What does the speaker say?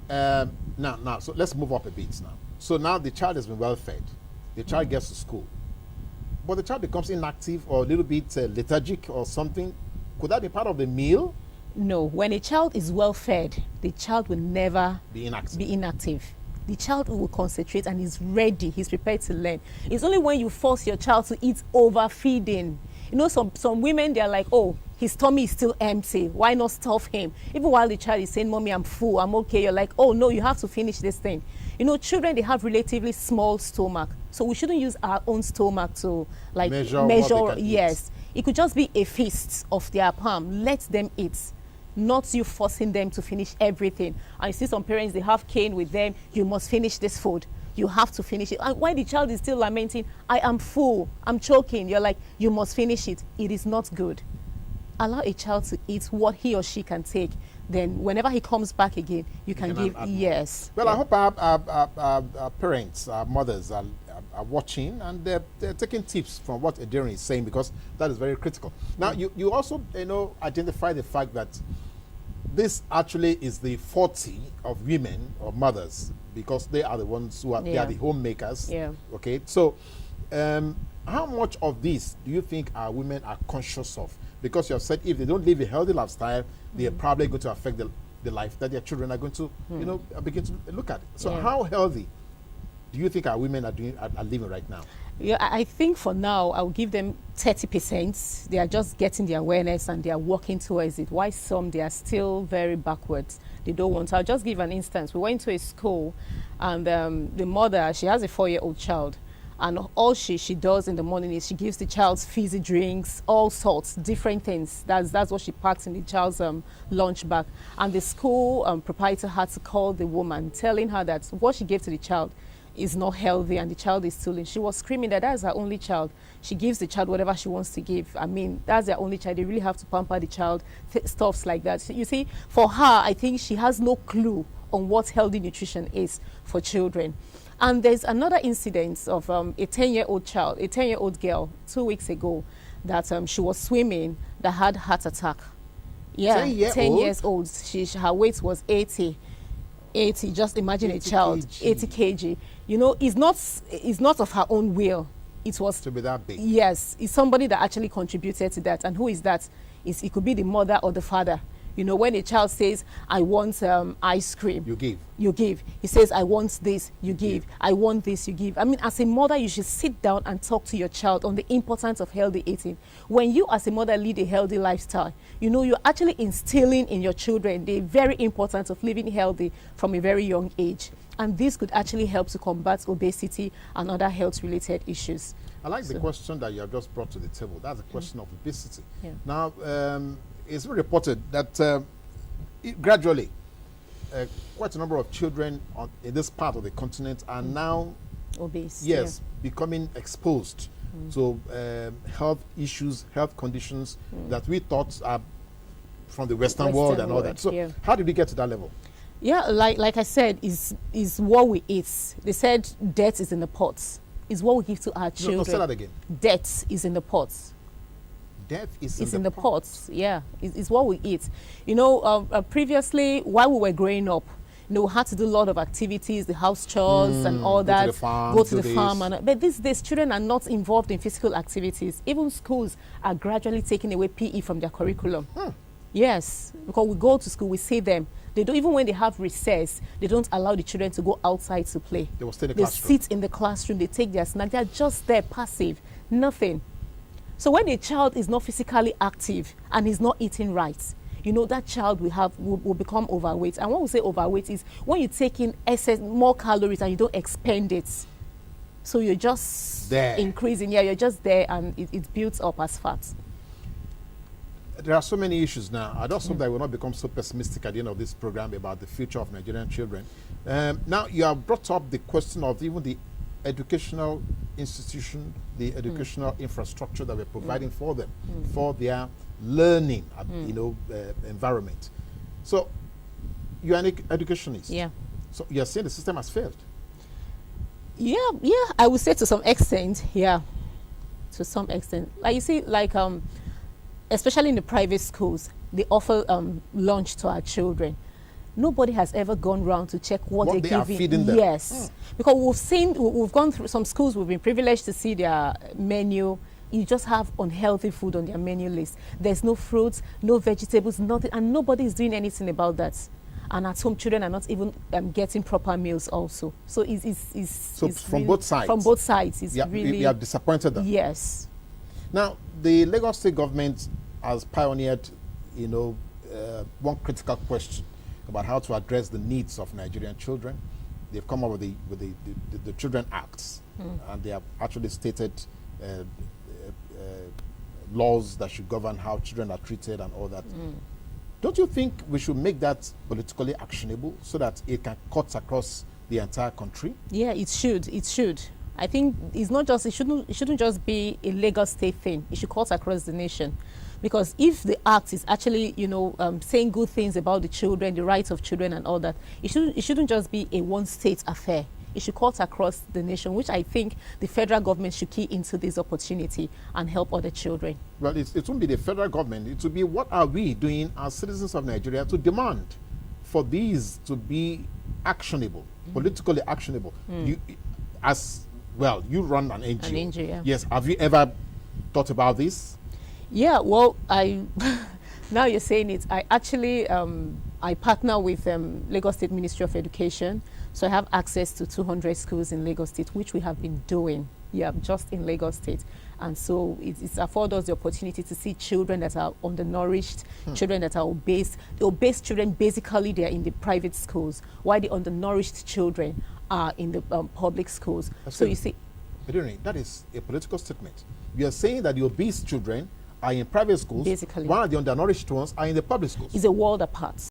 Now, so let's move up a bit now. So now the child has been well fed. The child gets to school. But the child becomes inactive or a little bit lethargic or something. Could that be part of the meal? No. When a child is well fed, the child will never Be inactive. be inactive. The child will concentrate and is ready. He's prepared to learn. It's only when you force your child to eat overfeeding. You know, some women, they're like, oh, his tummy is still empty. Why not stuff him? Even while the child is saying, Mommy, I'm full, I'm okay. You're like, oh, no, you have to finish this thing. You know, children, they have relatively small stomach. So we shouldn't use our own stomach to, like, measure. Yes. It could just be a feast of their palm. Let them eat. Not you forcing them to finish everything. I see some parents, they have cane with them. You must finish this food. You have to finish it. And while the child is still lamenting, I am full, I'm choking. You're like, you must finish it. It is not good. Allow a child to eat what he or she can take. Then whenever he comes back again, you can give, yes. Well, yeah. I hope our parents, our mothers are watching and they're taking tips from what Edirin is saying, because that is very critical. Now, you also, identify the fact that this actually is the forte of women or mothers, because they are the ones who are, they are the homemakers. Yeah. Okay. So, how much of this do you think our women are conscious of? Because you have said if they don't live a healthy lifestyle, they are probably going to affect the life that their children are going to, begin to look at. So, how healthy do you think our women are living right now? Yeah, I think for now, I'll give them 30%. They are just getting the awareness and they are working towards it. Why some, they are still very backwards. They don't want to. I'll just give an instance. We went to a school and the mother, she has a 4-year-old child. And all she does in the morning is she gives the child fizzy drinks, all sorts, different things. That's what she packs in the child's lunch bag. And the school proprietor had to call the woman, telling her that what she gave to the child is not healthy and the child is stealing. She was screaming that is her only child. She gives the child whatever she wants to give. I mean, that's their only child. They really have to pamper the child, stuffs like that. So you see, for her, I think she has no clue on what healthy nutrition is for children. And there's another incident of a 10-year-old child, a 10-year-old girl, 2 weeks ago, that she was swimming, that had heart attack. Yeah, 10 years old. Her weight was 80, just imagine a child, 80 kg. You know, it's not of her own will. It was to be that big. Yes, it's somebody that actually contributed to that. And who is that? It could be the mother or the father. You know, when a child says, I want ice cream. You give. You give. He says, I want this, you give. I want this, you give. I mean, as a mother, you should sit down and talk to your child on the importance of healthy eating. When you, as a mother, lead a healthy lifestyle, you know, you're actually instilling in your children the very importance of living healthy from a very young age. And this could actually help to combat obesity and other health-related issues. I like the question that you have just brought to the table. That's the question of obesity. Yeah. Now, it's been reported that gradually, quite a number of children in this part of the continent are now obese. Yes, becoming exposed to health issues, health conditions that we thought are from the Western world and all that. So, how did we get to that level? Yeah, like I said, is what we eat. They said death is in the pots. Is what we give to our children. No, say that again. Death is in the pots. Death is in the pots. Yeah, it's what we eat. You know, previously, while we were growing up, you know, we had to do a lot of activities, the house chores and all that. Go to the farm. But these days, children are not involved in physical activities. Even schools are gradually taking away PE from their curriculum. Yes, because we go to school, we see them. They don't, even when they have recess, they don't allow the children to go outside to play. They will stay in the classroom. They sit in the classroom, they take their snack. They're just there, passive, nothing. So when a child is not physically active and is not eating right, you know, that child will become overweight. And when we say overweight is when you take in more calories and you don't expend it. So you're just there. Increasing. Yeah, you're just there and it builds up as fat. There are so many issues now. I just hope that I will not become so pessimistic at the end of this program about the future of Nigerian children. Now, you have brought up the question of even the educational institution, the educational infrastructure that we're providing for them, for their learning, environment. So, you're an educationist. Yeah. So, you're saying the system has failed? Yeah, I would say to some extent, yeah. To some extent. Like, you see, like, especially in the private schools, they offer lunch to our children. nobody has ever gone round to check what they they're are giving. feeding them. Yes, because we've gone through some schools, we've been privileged to see their menu. You just have unhealthy food on their menu list. There's no fruits, no vegetables, nothing, and nobody is doing anything about that. And at home, children are not even getting proper meals also. So it's from really, both sides. From both sides, it's Yeah, really... you have disappointed them. Yes. Now, the Lagos State government has pioneered, one critical question about how to address the needs of Nigerian children. They've come up with the Children Acts, and they have actually stated laws that should govern how children are treated and all that. Don't you think we should make that politically actionable so that it can cut across the entire country? Yeah, it should. It should. I think it's not just, it shouldn't just be a Lagos State thing. It should cut across the nation. Because if the act is actually, saying good things about the children, the rights of children and all that, it shouldn't just be a one state affair. It should cut across the nation, which I think the federal government should key into this opportunity and help other children. Well, it won't be the federal government. It will be, what are we doing as citizens of Nigeria to demand for these to be actionable, politically actionable? You run an NGO. An NGO, yeah. Yes. Have you ever thought about this? Yeah, well, now you're saying it, I actually, I partner with Lagos State Ministry of Education. So I have access to 200 schools in Lagos State, which we have been doing, just in Lagos State. And so it's afforded us the opportunity to see children that are undernourished, children that are obese. The obese children, basically, they're in the private schools, while the undernourished children are in the public schools. So you see... Edirin, that is a political statement. You are saying that the obese children are in private schools, basically, while the undernourished ones are in the public schools. It's a world apart.